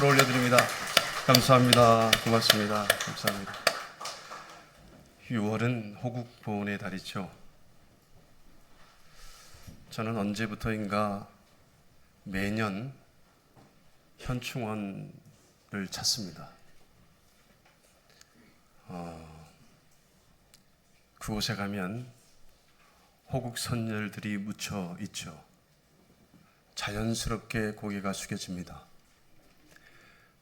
올려드립니다. 감사합니다. 고맙습니다. 감사합니다. 6월은 호국 보훈의 달이죠. 저는 언제부터인가 매년 현충원을 찾습니다. 그곳에 가면 호국 선열들이 묻혀 있죠. 자연스럽게 고개가 숙여집니다.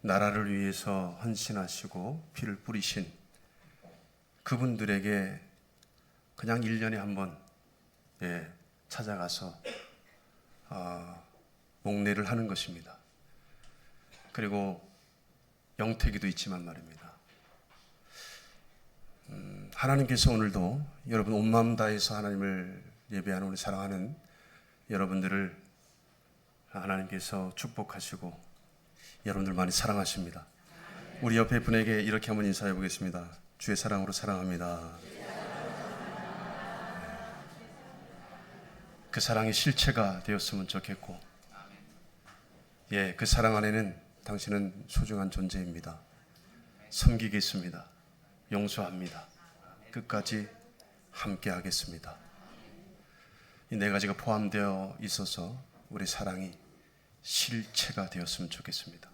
나라를 위해서 헌신하시고 피를 뿌리신 그분들에게 그냥 1년에 한 번 찾아가서 목례를 하는 것입니다. 그리고 영태기도 있지만 말입니다. 하나님께서 오늘도 여러분 온 마음 다해서 하나님을 예배하는 우리 사랑하는 여러분들을 하나님께서 축복하시고 여러분들 많이 사랑하십니다. 우리 옆에 분에게 이렇게 한번 인사해 보겠습니다. 주의 사랑으로 사랑합니다. 그 사랑이 실체가 되었으면 좋겠고, 그 사랑 안에는 당신은 소중한 존재입니다. 섬기겠습니다. 용서합니다. 끝까지 함께 하겠습니다. 이 네 가지가 포함되어 있어서 우리 사랑이 실체가 되었으면 좋겠습니다.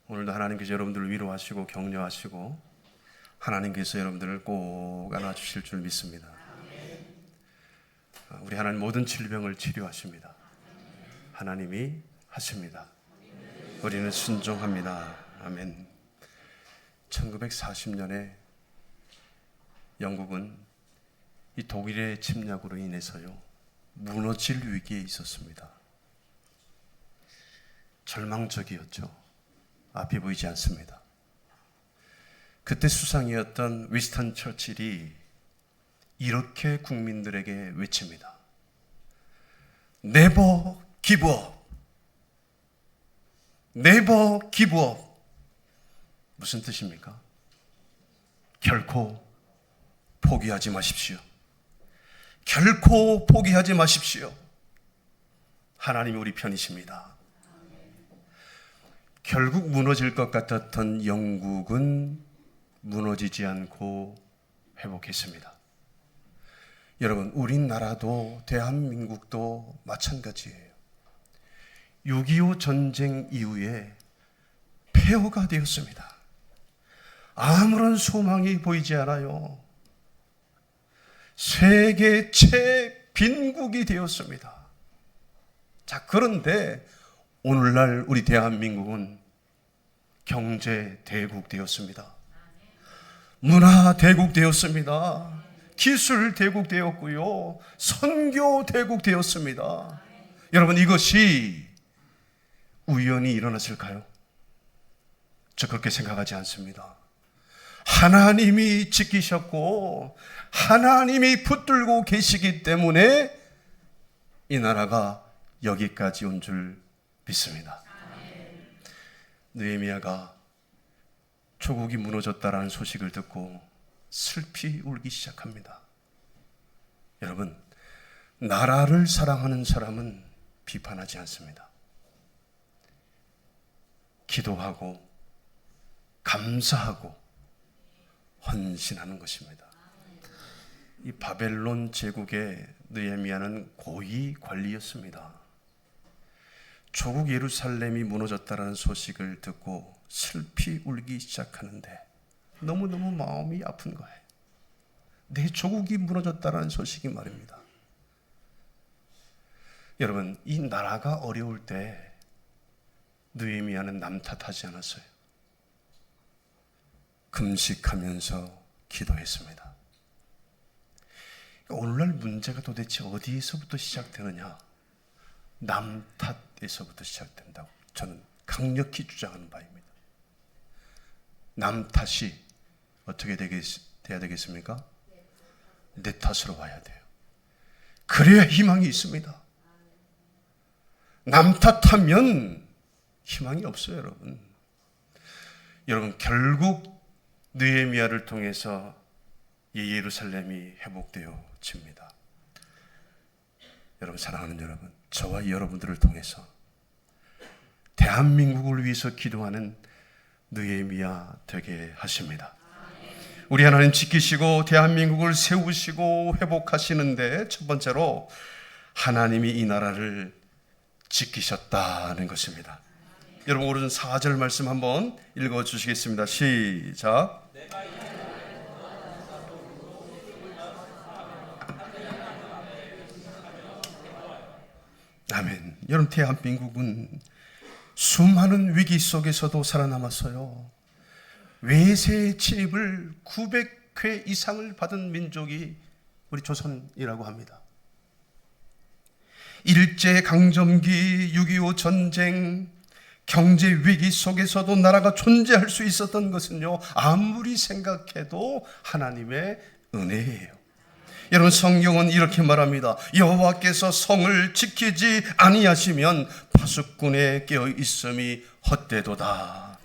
오늘도 하나님께서 여러분들을 위로하시고 격려하시고 하나님께서 여러분들을 꼭 안아주실 줄 믿습니다. 우리 하나님 모든 질병을 치료하십니다. 하나님이 하십니다. 우리는 순종합니다. 아멘. 1940년에 영국은 이 독일의 침략으로 인해서요 무너질 위기에 있었습니다. 절망적이었죠. 앞이 보이지 않습니다. 그때 수상이었던 윈스턴 처칠이 이렇게 국민들에게 외칩니다. Never give up. Never give up. 무슨 뜻입니까? 결코 포기하지 마십시오. 결코 포기하지 마십시오. 하나님이 우리 편이십니다. 결국 무너질 것 같았던 영국은 무너지지 않고 회복했습니다. 여러분, 우리나라도 대한민국도 마찬가지예요. 6.25 전쟁 이후에 폐허가 되었습니다. 아무런 소망이 보이지 않아요. 세계 최빈국이 되었습니다. 자, 그런데 오늘날 우리 대한민국은 경제 대국 되었습니다. 문화 대국 되었습니다. 기술 대국 되었고요. 선교 대국 되었습니다. 여러분, 이것이 우연히 일어났을까요? 저 그렇게 생각하지 않습니다. 하나님이 지키셨고 하나님이 붙들고 계시기 때문에 이 나라가 여기까지 온 줄 믿습니다. 느헤미야가 조국이 무너졌다라는 소식을 듣고 슬피 울기 시작합니다. 여러분, 나라를 사랑하는 사람은 비판하지 않습니다. 기도하고 감사하고 헌신하는 것입니다. 이 바벨론 제국의 느헤미야는 고위 관리였습니다. 조국 예루살렘이 무너졌다는 소식을 듣고 슬피 울기 시작하는데 너무너무 마음이 아픈 거예요. 내 조국이 무너졌다는 소식이 말입니다. 여러분, 이 나라가 어려울 때 느헤미야는 남 탓하지 않았어요. 금식하면서 기도했습니다. 오늘날 문제가 도대체 어디에서부터 시작되느냐? 남 탓에서부터 시작된다고 저는 강력히 주장하는 바입니다. 남 탓이 어떻게 돼야 되겠습니까? 내 탓으로 와야 돼요. 그래야 희망이 있습니다. 남 탓하면 희망이 없어요, 여러분. 여러분, 결국 느헤미야를 통해서 예루살렘이 회복되어집니다. 여러분, 사랑하는 여러분, 저와 여러분들을 통해서 대한민국을 위해서 기도하는 느헤미야 되게 하십니다. 우리 하나님 지키시고 대한민국을 세우시고 회복하시는데 첫 번째로 하나님이 이 나라를 지키셨다는 것입니다. 여러분 오른 4절 말씀 한번 읽어주시겠습니다. 시작. 아멘. 여러분 대한민국은 수많은 위기 속에서도 살아남았어요. 외세의 침입을 900회 이상을 받은 민족이 우리 조선이라고 합니다. 일제강점기, 6.25 전쟁, 경제 위기 속에서도 나라가 존재할 수 있었던 것은요, 아무리 생각해도 하나님의 은혜예요. 여러분 성경은 이렇게 말합니다. 여호와께서 성을 지키지 아니하시면 파수꾼의 깨어 있음이 헛되도다.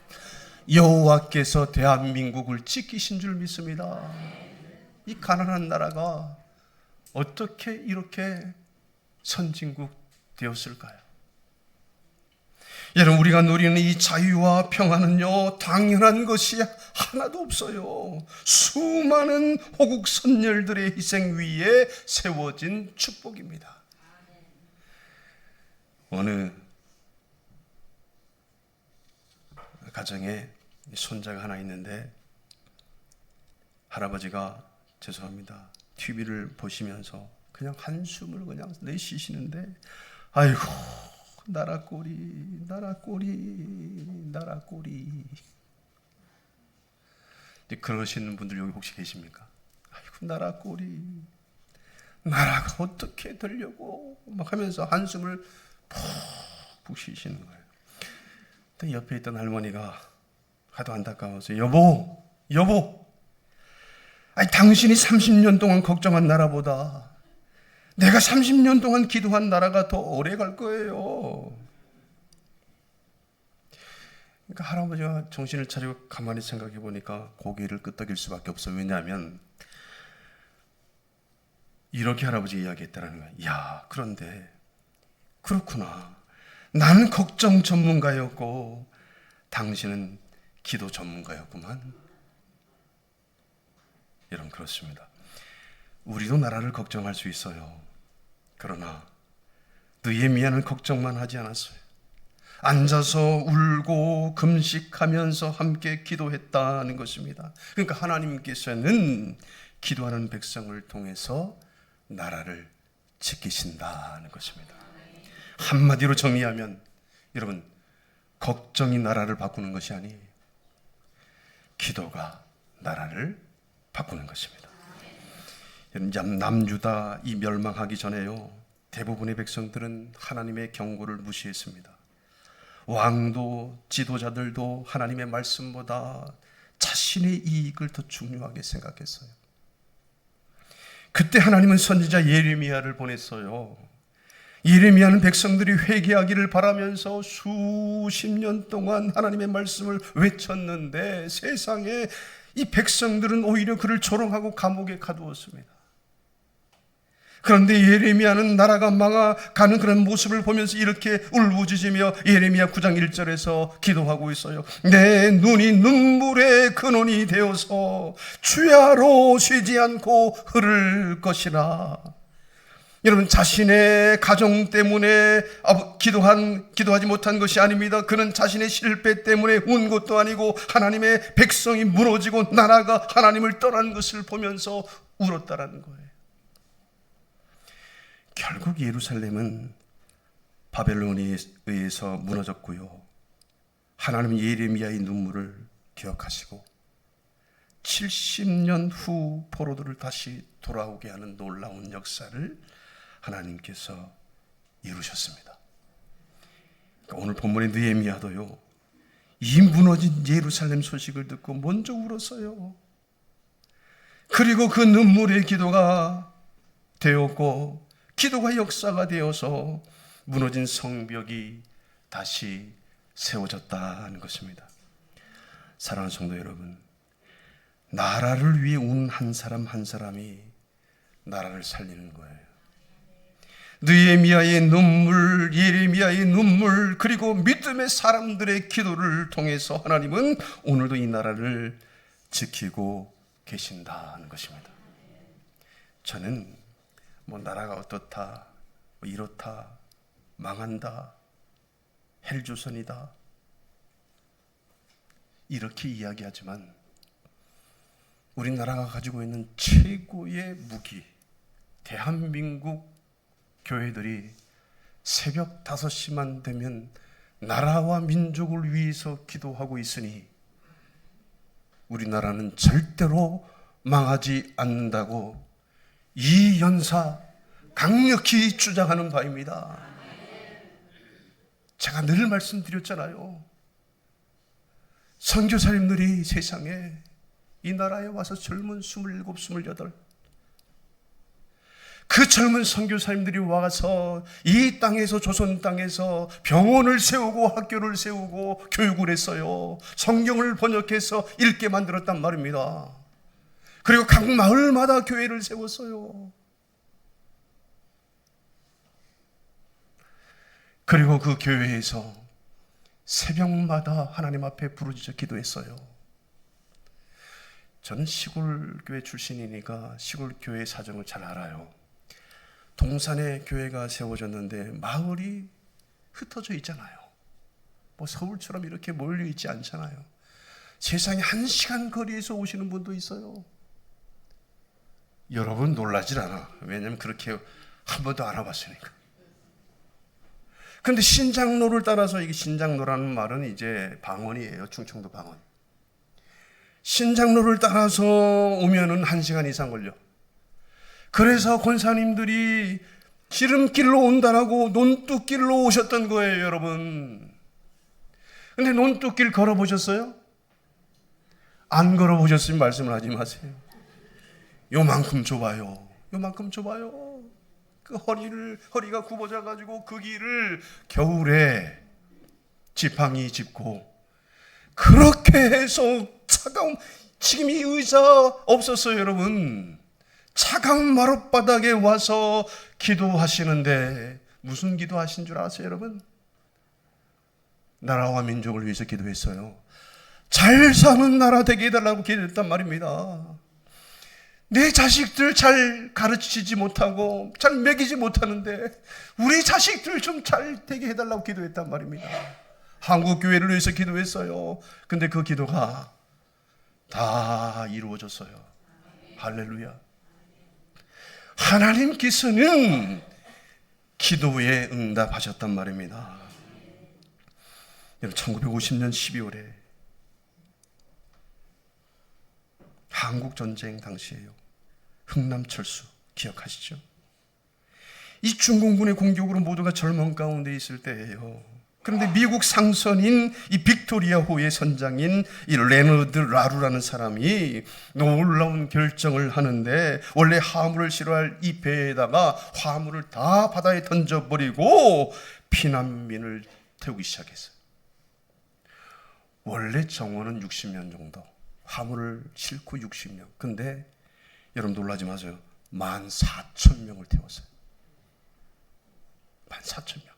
여호와께서 대한민국을 지키신 줄 믿습니다. 이 가난한 나라가 어떻게 이렇게 선진국 되었을까요? 여러분 우리가 누리는 이 자유와 평화는요 당연한 것이 하나도 없어요. 수많은 호국 선열들의 희생 위에 세워진 축복입니다. 어느 가정에 손자가 하나 있는데 할아버지가 죄송합니다 TV를 보시면서 그냥 한숨을 그냥 내쉬시는데 아이고 나라 꼴이 나라 꼴이 나라 꼴이. 그러시는 분들 여기 혹시 계십니까? 아이고 나라 꼴이 나라가 어떻게 되려고 막 하면서 한숨을 푹 쉬시는 거예요. 근데 옆에 있던 할머니가 하도 안타까워서 여보 아니 당신이 30년 동안 걱정한 나라보다 내가 30년 동안 기도한 나라가 더 오래 갈 거예요. 그러니까 할아버지가 정신을 차리고 가만히 생각해 보니까 고개를 끄덕일 수밖에 없어요. 왜냐하면 이렇게 할아버지가 이야기했다는 거야. 야, 그런데 그렇구나. 나는 걱정 전문가였고 당신은 기도 전문가였구만. 여러분 그렇습니다. 우리도 나라를 걱정할 수 있어요. 그러나 느헤미야는 걱정만 하지 않았어요. 앉아서 울고 금식하면서 함께 기도했다는 것입니다. 그러니까 하나님께서는 기도하는 백성을 통해서 나라를 지키신다는 것입니다. 한마디로 정리하면 여러분 걱정이 나라를 바꾸는 것이 아니에요. 기도가 나라를 바꾸는 것입니다. 남유다 이 멸망하기 전에요 대부분의 백성들은 하나님의 경고를 무시했습니다. 왕도 지도자들도 하나님의 말씀보다 자신의 이익을 더 중요하게 생각했어요. 그때 하나님은 선지자 예레미야를 보냈어요. 예레미야는 백성들이 회개하기를 바라면서 수십 년 동안 하나님의 말씀을 외쳤는데 세상에 이 백성들은 오히려 그를 조롱하고 감옥에 가두었습니다. 그런데 예레미야는 나라가 망가가는 그런 모습을 보면서 이렇게 울부짖으며 예레미야 9장 1절에서 기도하고 있어요. 내 눈이 눈물의 근원이 되어서 주야로 쉬지 않고 흐를 것이라. 여러분 자신의 가정 때문에 기도하지 못한 것이 아닙니다. 그는 자신의 실패 때문에 운 것도 아니고 하나님의 백성이 무너지고 나라가 하나님을 떠난 것을 보면서 울었다라는 거예요. 결국 예루살렘은 바벨론에 의해서 무너졌고요. 하나님은 예레미야의 눈물을 기억하시고 70년 후 포로들을 다시 돌아오게 하는 놀라운 역사를 하나님께서 이루셨습니다. 그러니까 오늘 본문의 느헤미야도요. 이 무너진 예루살렘 소식을 듣고 먼저 울었어요. 그리고 그 눈물의 기도가 되었고 기도가 역사가 되어서 무너진 성벽이 다시 세워졌다는 것입니다. 사랑하는 성도 여러분, 나라를 위해 운 한 사람 한 사람이 나라를 살리는 거예요. 느헤미야의 눈물, 예레미야의 눈물, 그리고 믿음의 사람들의 기도를 통해서 하나님은 오늘도 이 나라를 지키고 계신다는 것입니다. 저는 나라가 어떻다, 이렇다, 망한다, 헬조선이다 이렇게 이야기하지만 우리나라가 가지고 있는 최고의 무기, 대한민국 교회들이 새벽 5시만 되면 나라와 민족을 위해서 기도하고 있으니 우리나라는 절대로 망하지 않는다고 이 연사 강력히 주장하는 바입니다. 제가 늘 말씀드렸잖아요. 선교사님들이 세상에 이 나라에 와서 젊은 27, 28 그 젊은 선교사님들이 와서 이 땅에서, 조선 땅에서 병원을 세우고 학교를 세우고 교육을 했어요. 성경을 번역해서 읽게 만들었단 말입니다. 그리고 각 마을마다 교회를 세웠어요. 그리고 그 교회에서 새벽마다 하나님 앞에 부르짖어 기도했어요. 저는 시골 교회 출신이니까 시골 교회 사정을 잘 알아요. 동산에 교회가 세워졌는데 마을이 흩어져 있잖아요. 서울처럼 이렇게 몰려 있지 않잖아요. 세상에 1시간 거리에서 오시는 분도 있어요. 여러분 놀라질 않아. 왜냐하면 그렇게 한 번도 안 와봤으니까. 그런데 신장로를 따라서, 이게 신장로라는 말은 이제 방언이에요. 충청도 방언. 신장로를 따라서 오면은 1시간 이상 걸려. 그래서 권사님들이 지름길로 온다라고 논뚝길로 오셨던 거예요, 여러분. 근데 논뚝길 걸어보셨어요? 안 걸어보셨으면 말씀을 하지 마세요. 요만큼 좁아요. 요만큼 좁아요. 그 허리가 굽어져 가지고 그 길을 겨울에 지팡이 짚고 그렇게 해서 차가운, 지금 이 의자 없었어요, 여러분. 차가운 마룻바닥에 와서 기도하시는데 무슨 기도하신 줄 아세요, 여러분? 나라와 민족을 위해서 기도했어요. 잘 사는 나라 되게 해달라고 기도했단 말입니다. 내 자식들 잘 가르치지 못하고 잘 먹이지 못하는데 우리 자식들 좀 잘 되게 해달라고 기도했단 말입니다. 한국 교회를 위해서 기도했어요. 근데 그 기도가 다 이루어졌어요. 할렐루야. 하나님께서는 기도에 응답하셨단 말입니다. 1950년 12월에 한국전쟁 당시에요. 흥남철수 기억하시죠? 이 중공군의 공격으로 모두가 절망 가운데 있을 때예요. 그런데 미국 상선인 이 빅토리아호의 선장인 이 레너드 라루라는 사람이 놀라운 결정을 하는데, 원래 화물을 실어할 이 배에다가 화물을 다 바다에 던져버리고 피난민을 태우기 시작했어요. 원래 정원은 60명 정도, 화물을 싣고 60명. 근데 여러분 놀라지 마세요. 14,000명을 태웠어요. 14,000명.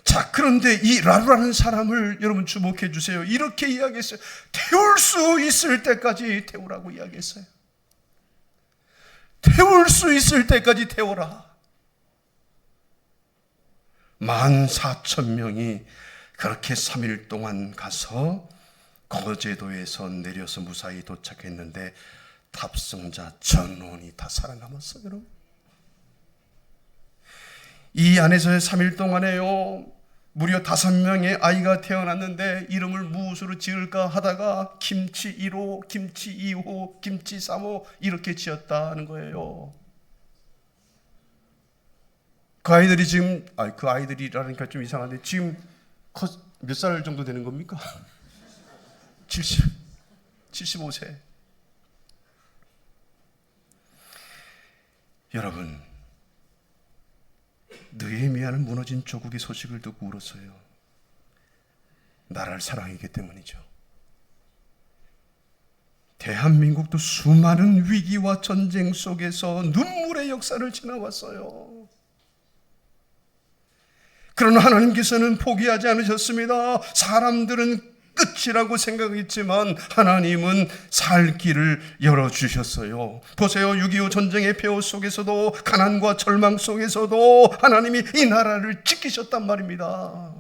자, 그런데 이 라루라는 사람을 여러분 주목해 주세요. 이렇게 이야기했어요. 태울 수 있을 때까지 태우라고 이야기했어요. 태울 수 있을 때까지 태워라. 14,000명이 그렇게 3일 동안 가서 거제도에서 내려서 무사히 도착했는데 탑승자 전원이 다 살아남았어요, 여러분. 이 안에서의 3일 동안에요, 무려 5명의 아이가 태어났는데 이름을 무엇으로 지을까 하다가 김치 1호, 김치 2호, 김치 3호 이렇게 지었다는 거예요. 그 아이들이 지금, 그 아이들이라니까 좀 이상한데 지금 몇 살 정도 되는 겁니까? 75세. 여러분, 느헤미야는 무너진 조국의 소식을 듣고 울었어요. 나라를 사랑했기 때문이죠. 대한민국도 수많은 위기와 전쟁 속에서 눈물의 역사를 지나왔어요. 그러나 하나님께서는 포기하지 않으셨습니다. 사람들은 끝이라고 생각했지만 하나님은 살 길을 열어주셨어요. 보세요. 6.25 전쟁의 폐허 속에서도, 가난과 절망 속에서도 하나님이 이 나라를 지키셨단 말입니다.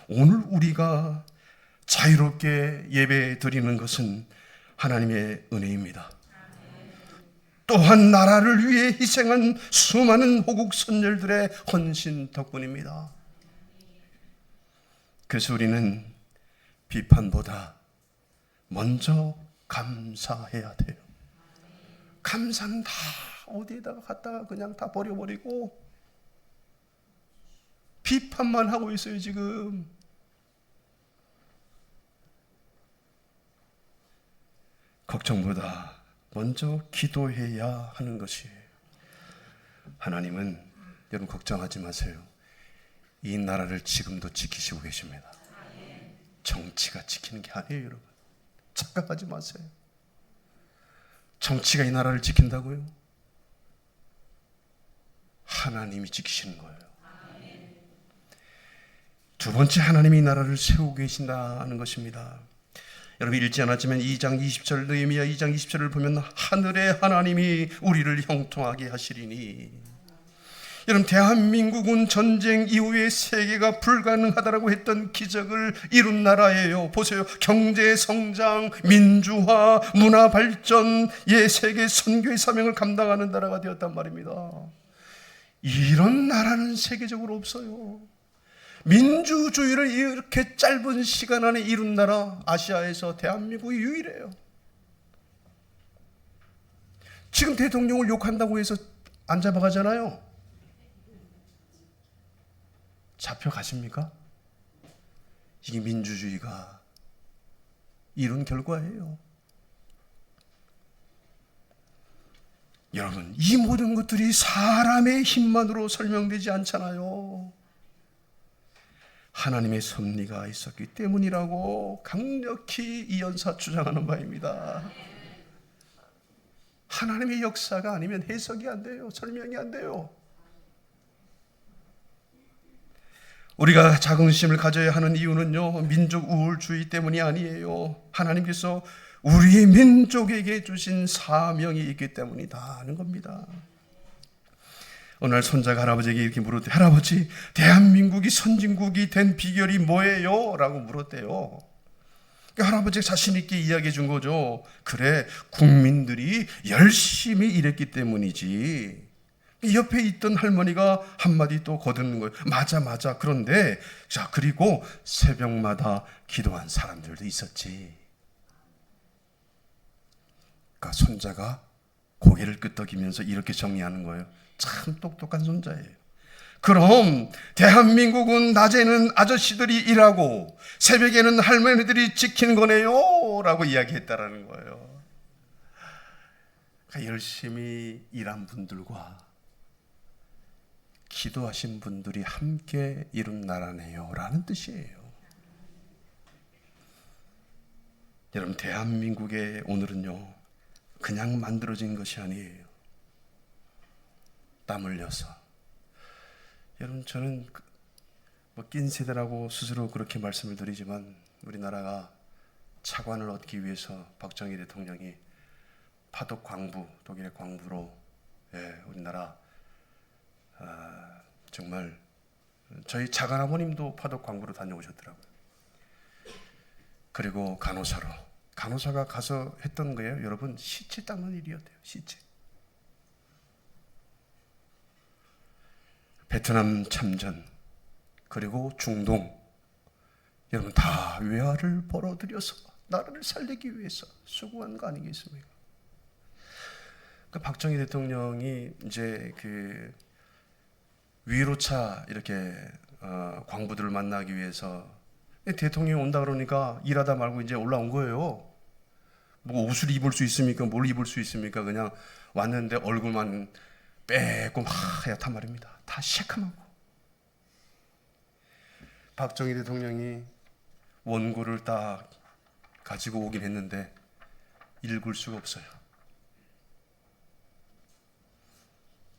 오늘 우리가 자유롭게 예배 드리는 것은 하나님의 은혜입니다. 또한 나라를 위해 희생한 수많은 호국 선열들의 헌신 덕분입니다. 그래서 우리는 비판보다 먼저 감사해야 돼요. 감사는 다 어디에다가 갖다가 그냥 다 버려버리고 비판만 하고 있어요, 지금. 걱정보다 먼저 기도해야 하는 것이에요. 하나님은 여러분 걱정하지 마세요. 이 나라를 지금도 지키시고 계십니다. 정치가 지키는 게 아니에요, 여러분. 착각하지 마세요. 정치가 이 나라를 지킨다고요? 하나님이 지키시는 거예요. 두 번째, 하나님이 이 나라를 세우고 계신다는 것입니다. 여러분 읽지 않았지만 2장 20절, 느헤미야 2장 20절을 보면 하늘의 하나님이 우리를 형통하게 하시리니. 여러분, 대한민국은 전쟁 이후에 세계가 불가능하다라고 했던 기적을 이룬 나라예요. 보세요. 경제 성장, 민주화, 문화 발전, 세계 선교의 사명을 감당하는 나라가 되었단 말입니다. 이런 나라는 세계적으로 없어요. 민주주의를 이렇게 짧은 시간 안에 이룬 나라, 아시아에서 대한민국이 유일해요. 지금 대통령을 욕한다고 해서 안 잡아가잖아요. 잡혀가십니까? 이게 민주주의가 이룬 결과예요. 여러분, 이 모든 것들이 사람의 힘만으로 설명되지 않잖아요. 하나님의 섭리가 있었기 때문이라고 강력히 이 연사 주장하는 바입니다. 하나님의 역사가 아니면 해석이 안 돼요. 설명이 안 돼요. 우리가 자긍심을 가져야 하는 이유는요, 민족 우월주의 때문이 아니에요. 하나님께서 우리의 민족에게 주신 사명이 있기 때문이다 하는 겁니다. 어느 날 손자가 할아버지에게 이렇게 물었대요. 할아버지, 대한민국이 선진국이 된 비결이 뭐예요? 라고 물었대요. 할아버지가 자신 있게 이야기해 준 거죠. 그래, 국민들이 열심히 일했기 때문이지. 옆에 있던 할머니가 한마디 또 거두는 거예요. 맞아. 그런데 자, 그리고 새벽마다 기도한 사람들도 있었지. 그러니까 손자가 고개를 끄덕이면서 이렇게 정리하는 거예요. 참 똑똑한 손자예요. 그럼 대한민국은 낮에는 아저씨들이 일하고 새벽에는 할머니들이 지키는 거네요 라고 이야기했다라는 거예요. 그러니까 열심히 일한 분들과 기도하신 분들이 함께 이룬 나라네요 라는 뜻이에요. 여러분, 대한민국의 오늘은요, 그냥 만들어진 것이 아니에요. 땀 흘려서. 여러분, 저는 낀 세대라고 스스로 그렇게 말씀을 드리지만 우리나라가 차관을 얻기 위해서 박정희 대통령이 파독 광부, 독일의 광부로 우리나라 정말 저희 작은아버님도 파독 광부로 다녀오셨더라고요. 그리고 간호사가 가서 했던 거예요. 여러분, 시체 닦는 일이었대요. 시체. 베트남 참전, 그리고 중동, 여러분 다 외화를 벌어들여서 나라를 살리기 위해서 수고한 거 아니겠습니까? 그러니까 박정희 대통령이 이제 그 위로차 이렇게 광부들을 만나기 위해서 대통령이 온다 그러니까 일하다 말고 이제 올라온 거예요. 뭐 옷을 입을 수 있습니까? 뭘 입을 수 있습니까? 그냥 왔는데 얼굴만 빼고 하얗단 말입니다. 다 시커멓고. 박정희 대통령이 원고를 딱 가지고 오긴 했는데 읽을 수가 없어요.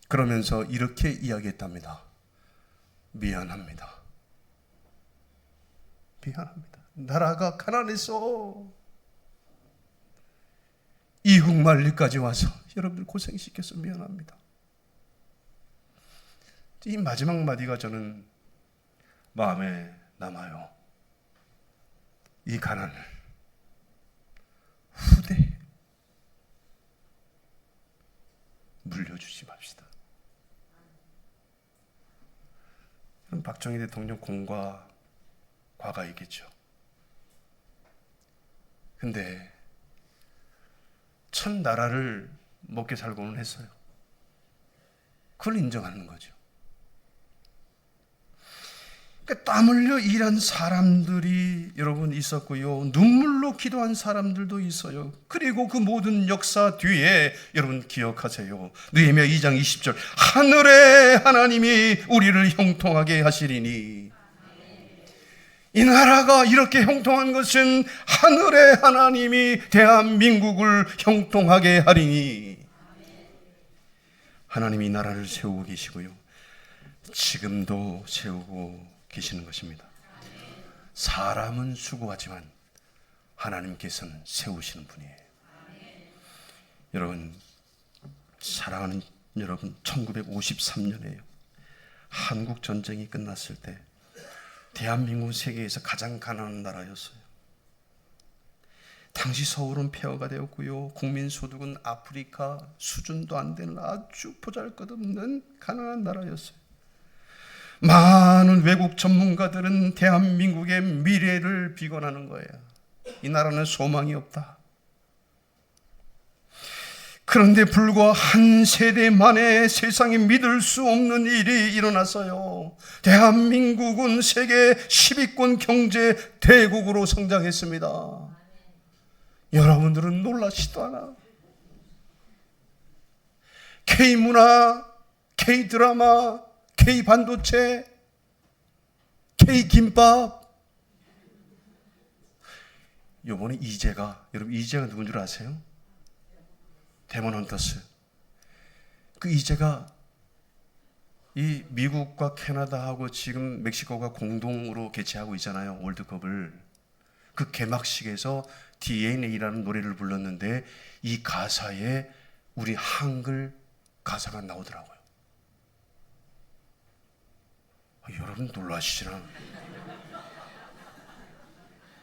그러면서 이렇게 이야기했답니다. 미안합니다. 미안합니다. 나라가 가난해서 이국 만리까지 와서 여러분들 고생시켜서 미안합니다. 이 마지막 마디가 저는 마음에 남아요. 이 가난을 후대에 물려주지 맙시다. 그럼 박정희 대통령 공과 과가 있겠죠. 근데 천 나라를 먹게 살고는 했어요. 그걸 인정하는 거죠. 그러니까 땀 흘려 일한 사람들이 여러분 있었고요. 눈물로 기도한 사람들도 있어요. 그리고 그 모든 역사 뒤에 여러분 기억하세요. 느헤미야 2장 20절 하늘의 하나님이 우리를 형통하게 하시리니. 이 나라가 이렇게 형통한 것은 하늘의 하나님이 대한민국을 형통하게 하리니. 하나님이 이 나라를 세우고 계시고요. 지금도 세우고 계시는 것입니다. 사람은 수고하지만 하나님께서는 세우시는 분이에요. 여러분, 사랑하는 여러분, 1953년에요. 한국 전쟁이 끝났을 때 대한민국 세계에서 가장 가난한 나라였어요. 당시 서울은 폐허가 되었고요. 국민소득은 아프리카 수준도 안 되는 아주 보잘것없는 가난한 나라였어요. 많은 외국 전문가들은 대한민국의 미래를 비관하는 거예요. 이 나라는 소망이 없다. 그런데 불과 한 세대 만에 세상에 믿을 수 없는 일이 일어났어요. 대한민국은 세계 10위권 경제 대국으로 성장했습니다. 여러분들은 놀라시도 않아. K문화, K드라마, K반도체, K김밥. 요번에 이재가, 여러분 이재가 누군 줄 아세요? 데몬 헌터스. 그 이재가 이 미국과 캐나다하고 지금 멕시코가 공동으로 개최하고 있잖아요. 월드컵을. 그 개막식에서 DNA라는 노래를 불렀는데 이 가사에 우리 한글 가사가 나오더라고요. 여러분 놀라시잖아.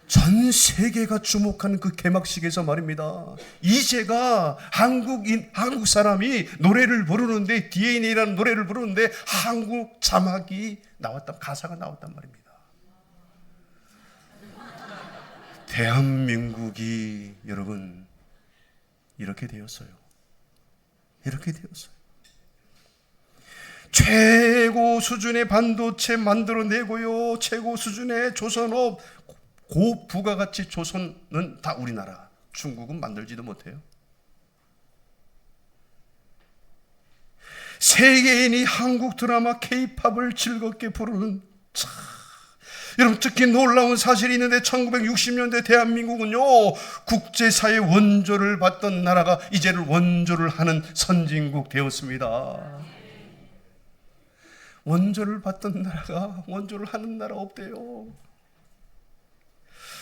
전 세계가 주목하는 그 개막식에서 말입니다. 이재가 한국 사람이 노래를 부르는데 DNA라는 노래를 부르는데 한국 자막이 나왔다, 가사가 나왔단 말입니다. 대한민국이 여러분 이렇게 되었어요. 이렇게 되었어요. 최고 수준의 반도체 만들어내고요. 최고 수준의 조선업, 고부가가치 조선은 다 우리나라. 중국은 만들지도 못해요. 세계인이 한국 드라마 K-팝을 즐겁게 부르는 여러분 특히 놀라운 사실이 있는데 1960년대 대한민국은요 국제사회 원조를 받던 나라가 이제는 원조를 하는 선진국 되었습니다. 원조를 받던 나라가 원조를 하는 나라 없대요.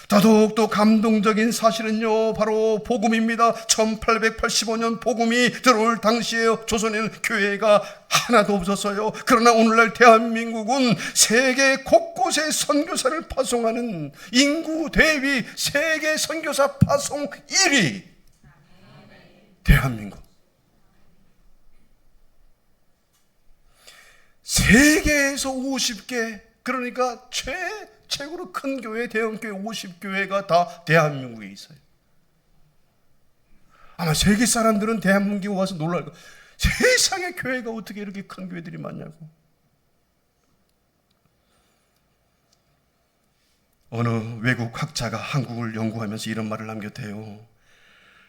더더욱더 감동적인 사실은요 바로 복음입니다. 1885년 복음이 들어올 당시에 조선에는 교회가 하나도 없었어요. 그러나 오늘날 대한민국은 세계 곳곳에 선교사를 파송하는 인구 대비 세계 선교사 파송 1위 대한민국. 세계에서 50개 그러니까 최고로 큰 교회, 대형교회 50교회가 다 대한민국에 있어요. 아마 세계 사람들은 대한민국에 와서 놀랄 거예요. 세상에 교회가 어떻게 이렇게 큰 교회들이 많냐고. 어느 외국 학자가 한국을 연구하면서 이런 말을 남겼대요.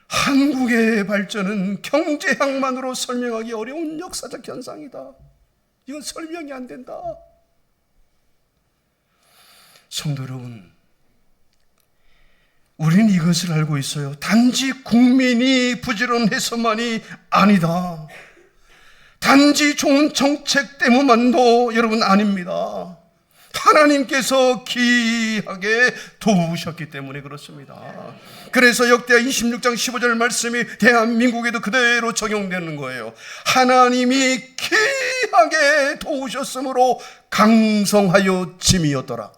한국의 발전은 경제학만으로 설명하기 어려운 역사적 현상이다. 이건 설명이 안 된다. 성도 여러분, 우리는 이것을 알고 있어요. 단지 국민이 부지런해서만이 아니다. 단지 좋은 정책 때문만도 여러분 아닙니다. 하나님께서 귀하게 도우셨기 때문에 그렇습니다. 그래서 역대하 26장 15절 말씀이 대한민국에도 그대로 적용되는 거예요. 하나님이 귀하게 도우셨으므로 강성하여 짐이었더라.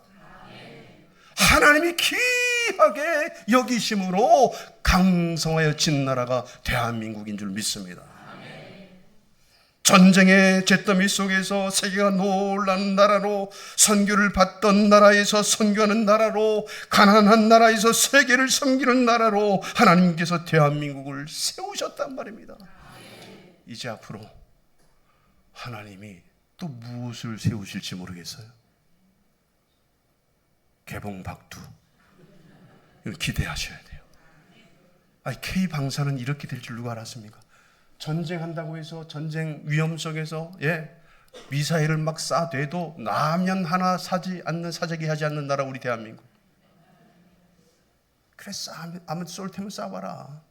하나님이 귀하게 여기심으로 강성하여 진 나라가 대한민국인 줄 믿습니다. 전쟁의 잿더미 속에서 세계가 놀라는 나라로, 선교를 받던 나라에서 선교하는 나라로, 가난한 나라에서 세계를 섬기는 나라로 하나님께서 대한민국을 세우셨단 말입니다. 이제 앞으로 하나님이 또 무엇을 세우실지 모르겠어요. 개봉박두, 이걸 기대하셔야 돼요. K방사는 이렇게 될 줄 누가 알았습니까? 전쟁한다고 해서 전쟁 위험 속에서 미사일을 막 쏴대도 라면 하나 사지 않는, 사재기 하지 않는 나라 우리 대한민국. 그래, 아무 쏠 테면 쏴봐라.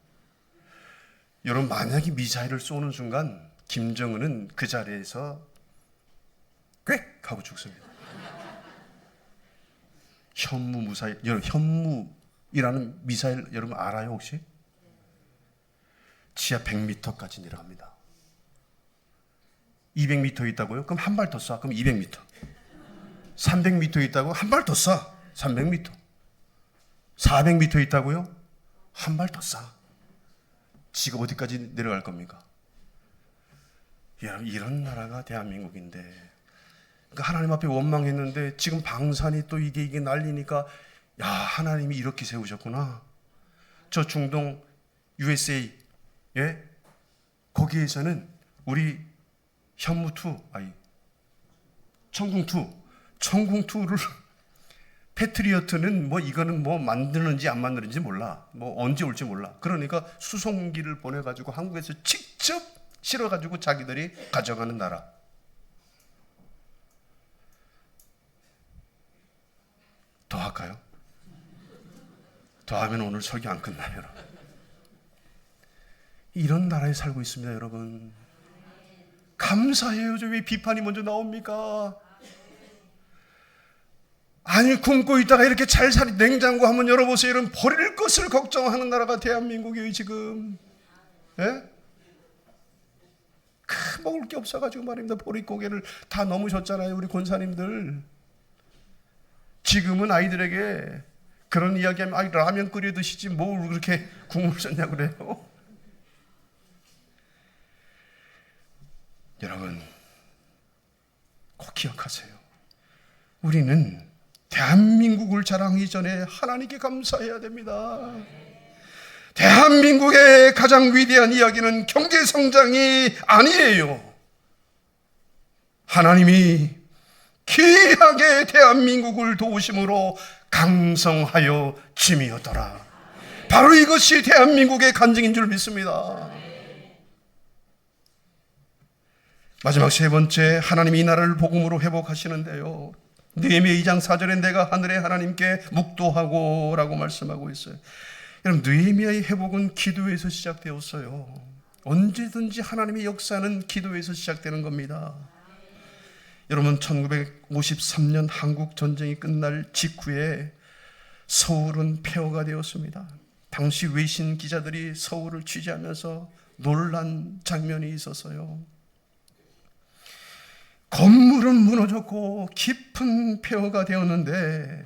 여러분, 만약에 미사일을 쏘는 순간 김정은은 그 자리에서 꽥 하고 죽습니다. 현무 무사일, 여러분, 현무이라는 미사일 여러분 알아요 혹시? 지하 100m까지 내려갑니다. 200m 있다고요? 그럼 한 발 더 쏴. 그럼 200m. 300m 있다고? 한 발 더 쏴. 300m. 400m 있다고요? 한 발 더 쏴. 지가 어디까지 내려갈 겁니까? 이런 나라가 대한민국인데, 그러니까 하나님 앞에 원망했는데 지금 방산이 또 이게 날리니까, 야, 하나님이 이렇게 세우셨구나. 저 중동 USA 거기에서는 우리 천궁2를 패트리어트는 이거는 만드는지 안 만드는지 몰라. 언제 올지 몰라. 그러니까 수송기를 보내가지고 한국에서 직접 실어가지고 자기들이 가져가는 나라. 더 할까요? 더 하면 오늘 설교 안 끝나요, 여러분. 이런 나라에 살고 있습니다, 여러분. 감사해요. 왜 비판이 먼저 나옵니까? 아니, 굶고 있다가 이렇게 잘 살이, 냉장고 한번 열어보세요. 여러분, 버릴 것을 걱정하는 나라가 대한민국이에요, 지금. 먹을 게 없어가지고 말입니다. 보릿고개를 다 넘으셨잖아요, 우리 권사님들. 지금은 아이들에게 그런 이야기하면, 라면 끓여 드시지 뭘 그렇게 국물 썼냐 그래요. 여러분, 꼭 기억하세요. 우리는 대한민국을 자랑하기 전에 하나님께 감사해야 됩니다. 대한민국의 가장 위대한 이야기는 경제성장이 아니에요. 하나님이 귀하게 대한민국을 도우심으로 강성하여 짐이었더라. 바로 이것이 대한민국의 간증인 줄 믿습니다. 마지막 세 번째, 하나님이 이 나라를 복음으로 회복하시는데요. 느헤미야 2장 4절에 내가 하늘의 하나님께 묵도하고 라고 말씀하고 있어요. 여러분, 느헤미야의 회복은 기도에서 시작되었어요. 언제든지 하나님의 역사는 기도에서 시작되는 겁니다. 여러분, 1953년 한국 전쟁이 끝날 직후에 서울은 폐허가 되었습니다. 당시 외신 기자들이 서울을 취재하면서 놀란 장면이 있었어요. 건물은 무너졌고 깊은 폐허가 되었는데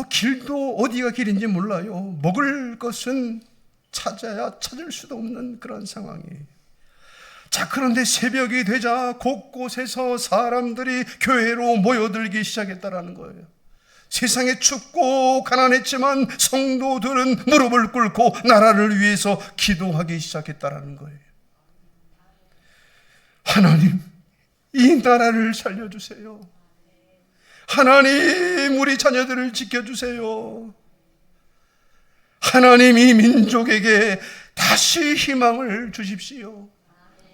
길도 어디가 길인지 몰라요. 먹을 것은 찾아야 찾을 수도 없는 그런 상황이에요. 자, 그런데 새벽이 되자 곳곳에서 사람들이 교회로 모여들기 시작했다라는 거예요. 세상에 춥고 가난했지만 성도들은 무릎을 꿇고 나라를 위해서 기도하기 시작했다라는 거예요. 하나님, 이 나라를 살려주세요. 하나님, 우리 자녀들을 지켜주세요. 하나님, 이 민족에게 다시 희망을 주십시오.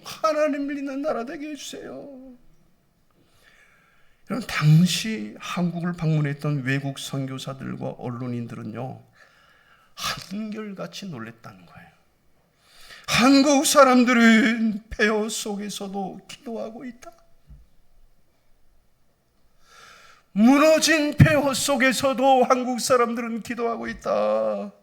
하나님 믿는 나라 되게 해주세요. 여러분, 당시 한국을 방문했던 외국 선교사들과 언론인들은요, 한결같이 놀랬다는 거예요. 한국 사람들은 폐허 속에서도 기도하고 있다. 무너진 폐허 속에서도 한국 사람들은 기도하고 있다.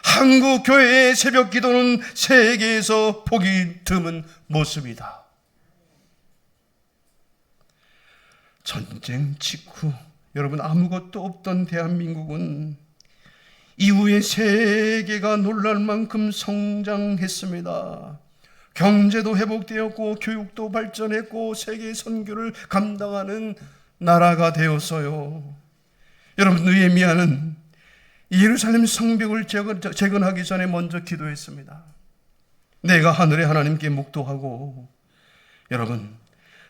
한국 교회의 새벽 기도는 세계에서 보기 드문 모습이다. 전쟁 직후 여러분 아무것도 없던 대한민국은 이후에 세계가 놀랄 만큼 성장했습니다. 경제도 회복되었고 교육도 발전했고 세계 선교를 감당하는 나라가 되었어요. 여러분, 느헤미야는 예루살렘 성벽을 재건하기 전에 먼저 기도했습니다. 내가 하늘의 하나님께 묵도하고, 여러분,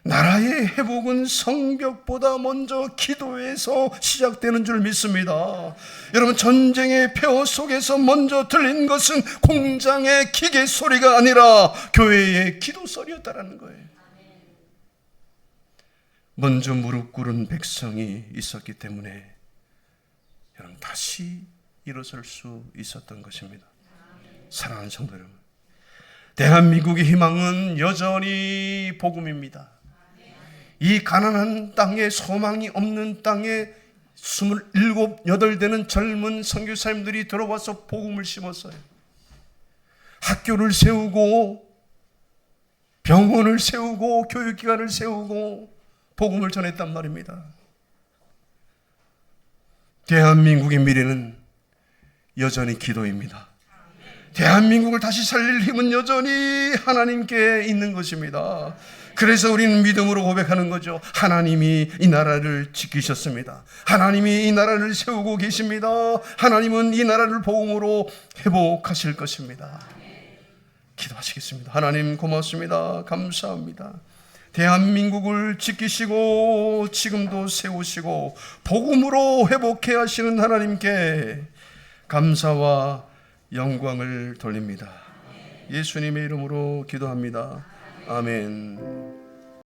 나라의 회복은 성벽보다 먼저 기도에서 시작되는 줄 믿습니다. 여러분, 전쟁의 폐허 속에서 먼저 들린 것은 공장의 기계 소리가 아니라 교회의 기도 소리였다라는 거예요. 먼저 무릎 꿇은 백성이 있었기 때문에 여러분 다시 일어설 수 있었던 것입니다. 사랑하는 성도 여러분, 대한민국의 희망은 여전히 복음입니다. 이 가난한 땅에, 소망이 없는 땅에 27, 8되는 젊은 선교사님들이 들어와서 복음을 심었어요. 학교를 세우고 병원을 세우고 교육기관을 세우고 복음을 전했단 말입니다. 대한민국의 미래는 여전히 기도입니다. 대한민국을 다시 살릴 힘은 여전히 하나님께 있는 것입니다. 그래서 우리는 믿음으로 고백하는 거죠. 하나님이 이 나라를 지키셨습니다. 하나님이 이 나라를 세우고 계십니다. 하나님은 이 나라를 복음으로 회복하실 것입니다. 기도하시겠습니다. 하나님 고맙습니다. 감사합니다. 대한민국을 지키시고 지금도 세우시고 복음으로 회복해 하시는 하나님께 감사와 영광을 돌립니다. 예수님의 이름으로 기도합니다. 아멘.